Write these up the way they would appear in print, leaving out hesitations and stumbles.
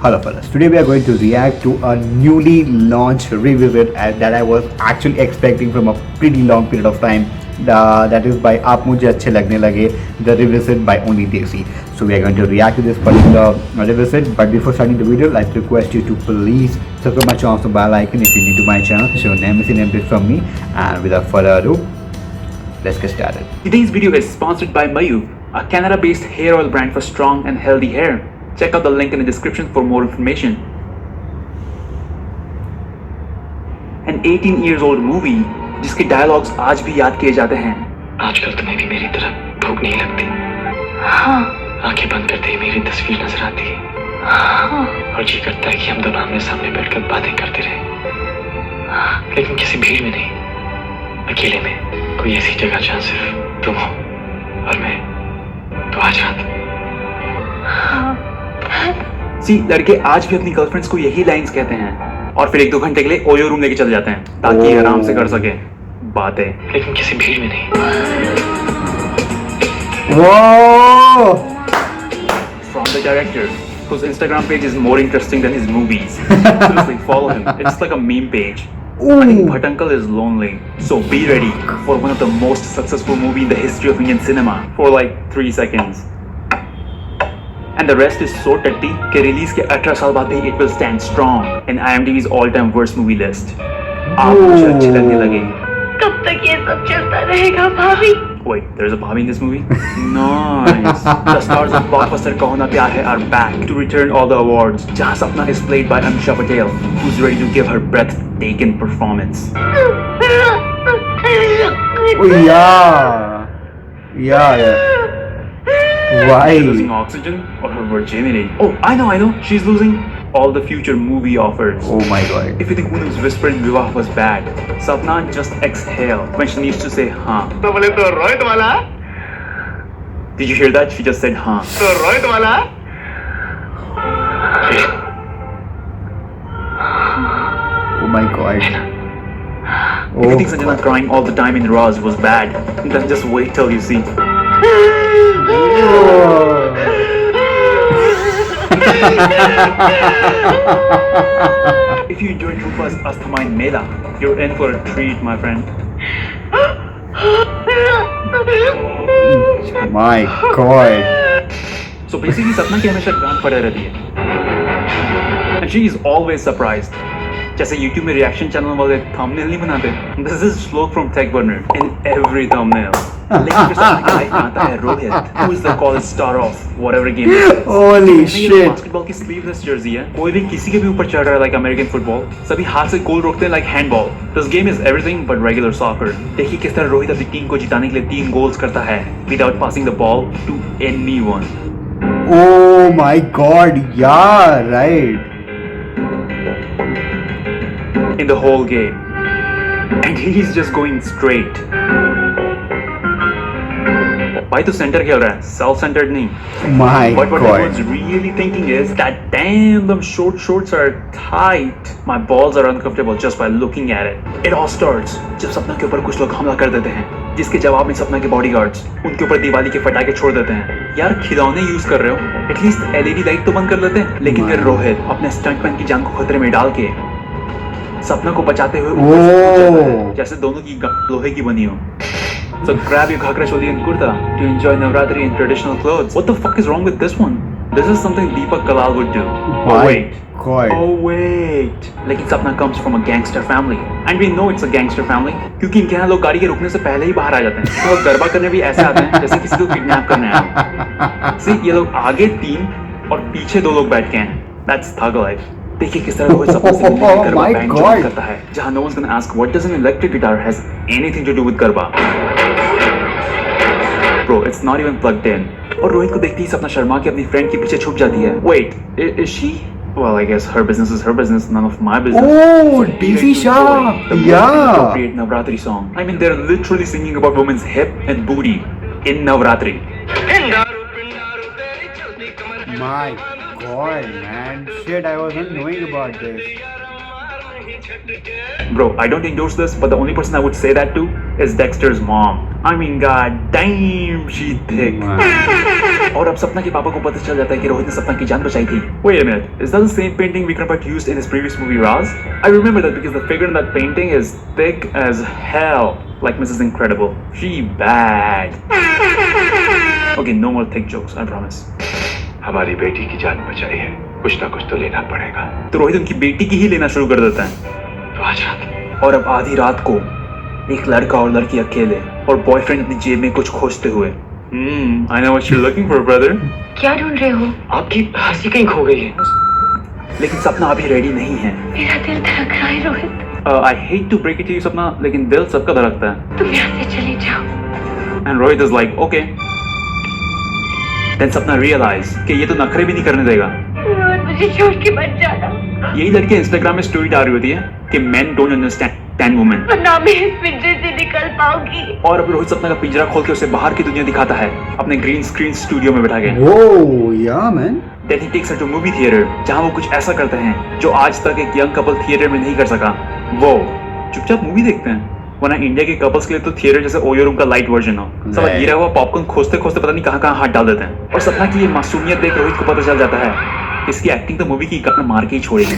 Hello fellas, today we are going to react to a newly launched revisit that I was actually expecting from a pretty long period of time. That is by आप मुझे अच्छे लगने लगे, the revisit by Only Desi. So we are going to react to this particular revisit, but before starting the video, I'd like to request you to please subscribe my channel, the bell icon if you're new to my channel, so you'll never miss an update from me. And without further ado, let's get started. Today's video is sponsored by Mayu, a Canada-based hair oil brand for strong and healthy hair. Check out the link in the description for more information. An 18 years old movie जिसके dialogues आज भी याद किए जाते हैं. आजकल तुम्हें भी मेरी तरह भूख नहीं लगती. हाँ. आंखें बंद करते ही मेरी तस्वीर नजर आती है. हाँ. और जी करता है कि हम दोनों आमने सामने बैठकर बातें करते रहे, लेकिन किसी भीड़ में नहीं, अकेले में, कोई ऐसी जगह जहाँ सिर्फ तुम हो और मैं. तो आज रात सी लड़के आज भी अपनी गर्लफ्रेंड्स को यही लाइंस कहते हैं और फिर 1-2 घंटे के लिए ओयो रूम लेके चले जाते हैं ताकि आराम से कर सके बातें, लेकिन किसी भीड़ में नहीं. Whoa! From the director, whose Instagram page is more interesting than his movies. Seriously, follow him. It's like a meme page. I think Bhattankal is lonely, so be ready for one of the most successful movie in the history of Indian cinema for like 3 seconds. And the rest is so tutty कि release के 18 साल बाद भी it will stand strong in IMDb's all-time worst movie list. आप मुझे अच्छे लगने लगे. कब तक ये सब चलता रहेगा भाभी? Wait, there's a Bhabhi in this movie? Nice. The stars of blockbuster Kaho Na Pyar Hai are back to return all the awards. Jahan Sapna is played by Amisha Patel, who's ready to give her breathtaking performance. Oh, yeah. Why? She's losing oxygen or her virginity? Oh, I know. She's losing all the future movie offers. Oh my god. If you think Poonam's whisper in Vivah was bad, Sapna just exhale when she needs to say हाँ. तो बोले तो रोहित वाला, Did you hear that? She just said हाँ. तो रोहित वाला. Oh my god. If you think Sanjana crying all the time in Raz was bad, then just wait till you see. If you enjoyed Rupa's Asthamine Mela, you're in for a treat, my friend. My god. So basically, Sapna की हमेशा गांड फटे रहती है. And she is always surprised. जैसे YouTube में reaction channel वाले thumbnail नहीं बनाते. This is Shlok from Tech Burner in every thumbnail. लेकिन फिर सपना की लाइफ में आता है Rohit, who is the college star of whatever game it is. Holy shit. Basketball की स्लीवलेस जर्सी है, कोई भी किसी के भी ऊपर चढ़ रहा है like American football, सभी हाथ से गोल रोकते हैं like handball. This game is everything but regular soccer. देखिए किस तरह रोहित अपनी टीम को जिताने के लिए 3 गोल्स करता है without passing the ball to anyone. Oh my god. Yeah, right. In the whole game. And he's just going straight. भाई तो सेंटर खेल रहा है, self centered नहीं. My But what god. everyone's really thinking is that damn, them shorts are tight. My balls are uncomfortable just by looking at it. It all starts जब सपना के ऊपर कुछ लोग हमला कर देते हैं, जिसके जवाब में सपना के बॉडीगार्ड्स उनके ऊपर दिवाली के फटाके छोड़ देते हैं. यार खिलौने यूज कर रहे हो, एटलीस्ट LED लाइट तो बंद कर लेते हैं. लेकिन फिर रोहित अपने स्टंटमैन की जान को खतरे में डाल के सपना को बचाते हुए ऊपर से कूद जाता है, जैसे दोनों की लोहे की बनी हो. So grab your ghagra choli and kurta to enjoy Navratri in traditional clothes. What the fuck is wrong with this one? This is something Deepak Kalal would do. My Oh wait. god. Oh wait. लेकिन सपना comes from a gangster family. And we know it's a gangster family क्योंकि इनके यहाँ लोग गाड़ी के रुकने से पहले ही बाहर आ जाते हैं. तो गरबा करने भी ऐसे आते हैं जैसे किसी को किडनैप करने आए. See, ये लोग आगे 3 और पीछे 2 लोग बैठ के हैं. That's thug life. देखिए किस तरह रोहित सपना से मिलने के गरबा बैंड ज्वाइन करता है, जहाँ no one's gonna ask what does an electric guitar has anything to do with garba. Bro, it's not even plugged in. और रोहित को देखते ही सपना शर्मा के अपनी फ्रेंड के पीछे छुप जाती है. Wait, is she? Well, I guess her business is her business, none of my business. Oh, But he DC likes to Shah. enjoy the most Yeah. appropriate Navratri song. I mean, they're literally singing about women's hip and booty in Navratri. My god, man. Shit, I wasn't knowing about this. Bro, I don't endorse this, but the only person I would say that to is Dexter's mom. I mean, god damn, she thick. और अब सपना के पापा को पता चल जाता है कि रोहित ने सपना की जान बचाई थी. Wait a minute, is that the same painting Vikram Bhatt used in his previous movie Raz? I remember that because the figure in that painting is thick as hell, like Mrs. Incredible. She bad. Okay, no more thick jokes, I promise. हमारी बेटी की जान बचाई है, कुछ ना कुछ तो लेना पड़ेगा। तो रोहित उनकी बेटी की ही लेना शुरू कर देता है। तो आज रात और अब आधी रात को एक लड़का और लड़की अकेले और बॉयफ्रेंड अपनी जेब में कुछ खोजते हुए। I know what you're looking for, brother. क्या ढूंढ रहे हो? आपकी हंसी कहीं खो गई है। लेकिन सपना अभी रेडी नहीं है। मेरा दिल धड़क रहा है Rohit. I hate to break it to you, सपना, लेकिन दिल सबका धड़कता है। तुम यहाँ से चले जाओ। And Rohit is like, okay. Then सपना realize कि ये तो नखरे भी नहीं करने देगा। रोहित मुझे छोड़ के मत जाना। यही लड़की इंस्टाग्राम में स्टोरी डाल रही होती है कि men don't understand women। वरना मैं इस पिंजरे से निकल पाऊंगी। और अब रोहित सपना का पिंजरा खोल के उसे बाहर की दुनिया दिखाता है अपने ग्रीन स्क्रीन स्टूडियो में बैठा के। Whoa, yeah, man. Then he takes her to movie theater, जहाँ वो कुछ ऐसा करते हैं जो आज तक एक यंग कपल थिएटर में नहीं कर सका। वो चुपचाप मूवी देखते हैं, वरना इंडिया के कपल्स के लिए तो थिएटर जैसे ओयो रूम का लाइट वर्जन हो। सब गिरा हुआ पॉपकॉर्न खोजते खोजते पता नहीं कहाँ कहाँ हाथ डाल देते हैं। और सपना की ये मासूमियत देख रोहित को पता चल जाता है इसकी एक्टिंग तो मूवी की इकाना मार के ही छोड़ेगी।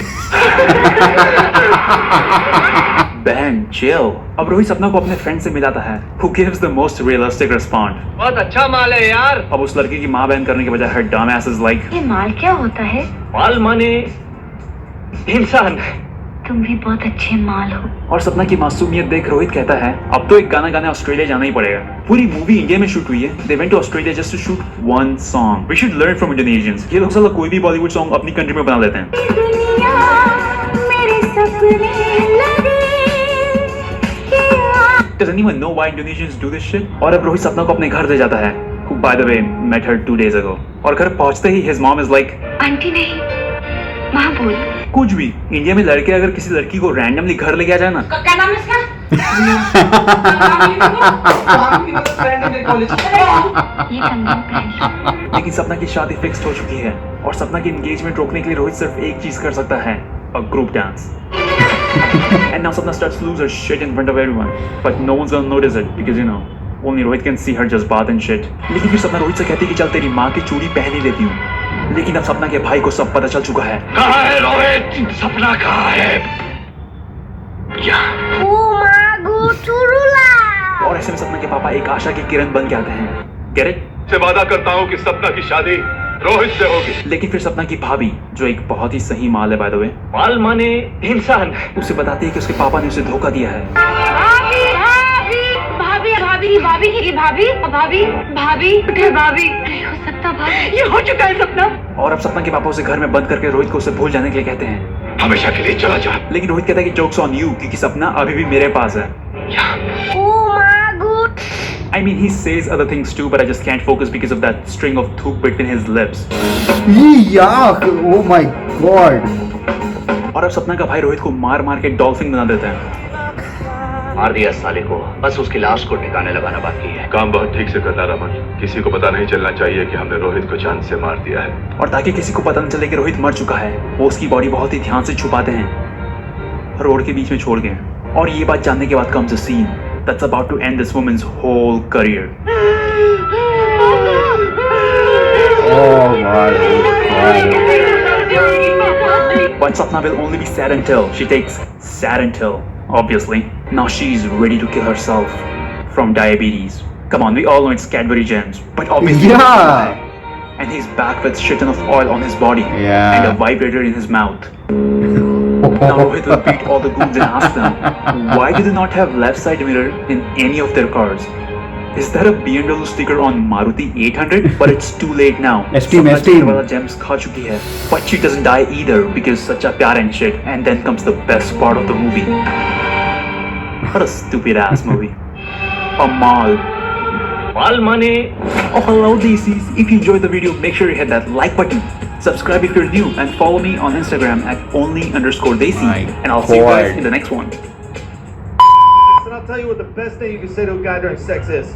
बहन चिल। अब रोहित सपना को अपने फ्रेंड से मिलाता है who gives the most realistic response। बहुत अच्छा माल है यार। अब उस लड़की की माँ बहन करने के बजाय her dumb ass is like, ये माल क्या होता है? माल माने इंसान। तुम भी बहुत अच्छे माल हो। और सपना की मासूमियत देख रोहित कहता है अब तो एक गाना गाने ऑस्ट्रेलिया जाना ही पड़ेगा। पूरी मूवी इंडिया में शूट हुई है। They went to Australia just to shoot one song. We should learn from Indonesians. ये लोग साला कोई भी बॉलीवुड सॉन्ग अपनी कंट्री में बना लेते हैं। Does anyone know why Indonesians do this shit? और अब रोहित सपना को अपने घर ले जाता है who by the way met her 2 days ago। और घर पहुंचते ही his mom is like, aunty नहीं, माँ बोल। कुछ भी इंडिया में लड़के अगर किसी लड़की को रैंडमली घर लेके आ जाए ना, क्या नाम है इसका? ये कंगन पहन लो। लेकिन सपना की शादी फिक्स हो चुकी है और सपना की एंगेजमेंट रोकने के लिए रोहित सिर्फ एक चीज कर सकता है, a group dance। And now Sapna starts to lose her shit in front of everyone, but no one's gonna notice it because you know only Rohit can see her just bath and shit। लेकिन फिर सपना रोहित से कहती है कि चल तेरी माँ की चूड़ी पहन ही लेती हूँ। लेकिन अब सपना के भाई को सब पता चल चुका है। कहाँ है रोहित? सपना कहाँ है? यहाँ। और ऐसे में सपना के पापा एक आशा की किरण बन के आते हैं। Get it? से वादा करता हूँ कि सपना की शादी रोहित से होगी। लेकिन फिर सपना की भाभी जो एक बहुत ही सही माल है बाय द वे, माल माने इंसान। उसे बताती है कि उसके पापा ने उसे धोखा दिया है। भाभी भाभी भाभी भाभी भाभी भाभी भाभी नहीं हो सकता भाभी, ये हो चुका है सपना। और अब सपना के पापा उसे घर में बंद करके रोहित को उसे भूल जाने के लिए कहते हैं। हमेशा के लिए चला जा। लेकिन रोहित कहता है कि जोक्स ऑन यू क्योंकि सपना अभी भी मेरे पास है। I mean he says other things too but I just can't focus because of that string of thuk between his lips। Yuck! Oh my god! और अब सपना का भाई रोहित को मार मार के डॉल्फिन बना देता है। मार दिया साले को, बस उसकी लाश को ठिकाने लगाना बाकी है। काम बहुत ठीक से करना रमन, किसी को पता नहीं चलना चाहिए कि हमने रोहित को जान से मार दिया है। और ताकि किसी को पता न चले कि रोहित मर चुका है, वो उसकी बॉडी बहुत ही ध्यान से छुपाते हैं रोड के बीच में छोड़ के। और ये बात जानने के बाद comes a scene that's about to end this woman's whole career। Oh my god! But Sapna will only be sad until she takes Sarantil, obviously. Now she's ready to kill herself from diabetes. Come on, we all know it's Cadbury Gems, but obviously Yeah. And he's back with shit ton of oil on his body Yeah. and a vibrator in his mouth. Now Rohit will beat all the goons and ask them, why do they not have left side mirror in any of their cars? Is that a BMW sticker on Maruti 800? But it's too late now. Esteem, Sapna esteem. cheater wala gems खा चुकी है, but she doesn't die either because such a प्यार and shit. And then comes the best part of the movie. What a stupid ass movie. A mall. माल माने। Oh hello DCs, if you enjoyed the video make sure you hit that like button, subscribe if you're new and follow me on Instagram at only_Desi My and I'll see you guys God. in the next one. And I'll tell you what the best thing you can say to a guy during sex is.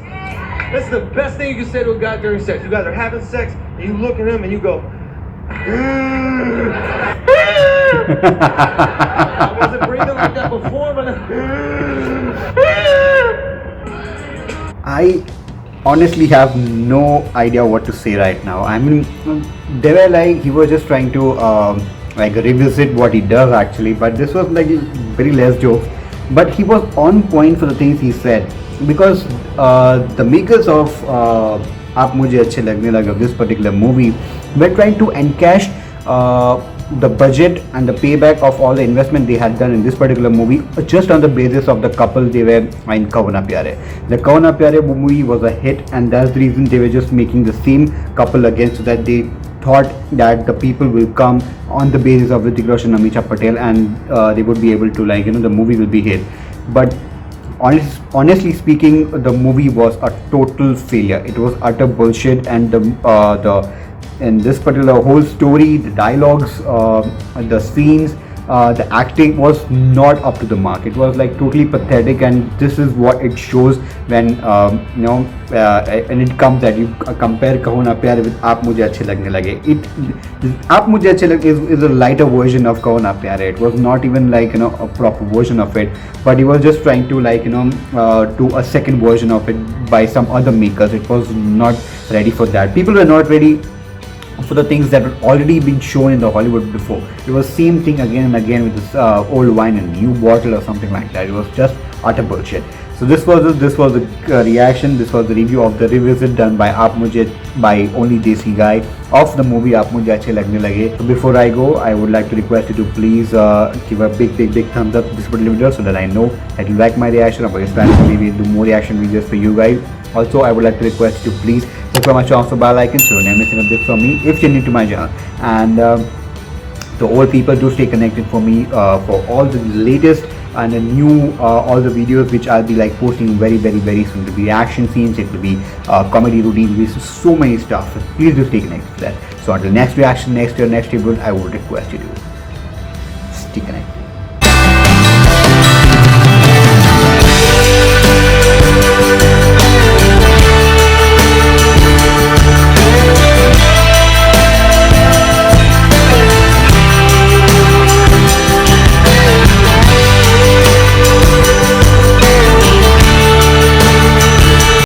This is the best thing you can say to a guy during sex. You guys are having sex and you look at him and you go, I wasn't breathing like that before, but I honestly have no idea what to say right now. I mean, they were like, he was just trying to like revisit what he does actually, but this was like very less jokes. But he was on point for the things he said, because the makers of Aap Mujhe Achhe Lagne Lage, this particular movie, were trying to encash the budget and the payback of all the investment they had done in this particular movie just on the basis of the couple they were in Kaho Na Pyare. The Kaho Na Pyare movie was a hit, and that's the reason they were just making the same couple again, so that they thought that the people will come on the basis of Hrithik Roshan and Amisha Patel, and they would be able to, like, the movie will be hit. But honestly speaking, the movie was a total failure. It was utter bullshit, and the in this particular whole story, the dialogues, the scenes, the acting was not up to the mark. It was like totally pathetic, and this is what it shows when and it comes that you compare Kaho Na Pyare with Aap Mujhe Achhe Lagne Lage. Aap Mujhe Achhe Lage is a lighter version of Kaho Na Pyare. It was not even like a proper version of it, but he was just trying to do a second version of it by some other makers. It was not ready for that. People were not ready for the things that had already been shown in the Hollywood before. It was same thing again and again with this old wine in a new bottle or something like that. It was just utter bullshit. So this was the reaction. This was the review of the revisit done by Aap Mujhe by only Desi Guy of the movie Aap Mujhe Achhe Lagne Lage. So before I go, I would like to request you to please give a big thumbs up to this particular video, so that I know that you like my reaction. Or if you maybe do more reaction videos for you guys. Also, I would like to request you to please subscribe my channel, so bell icon, so you never miss an update from me if you're new to my channel. And to all people, do stay connected for me for all the latest and the new all the videos which I'll be like posting very soon. It will be action scenes, it will be comedy routines, will be so many stuff. So please do stay connected to that. So until next reaction, next review, I would request you to stay connected.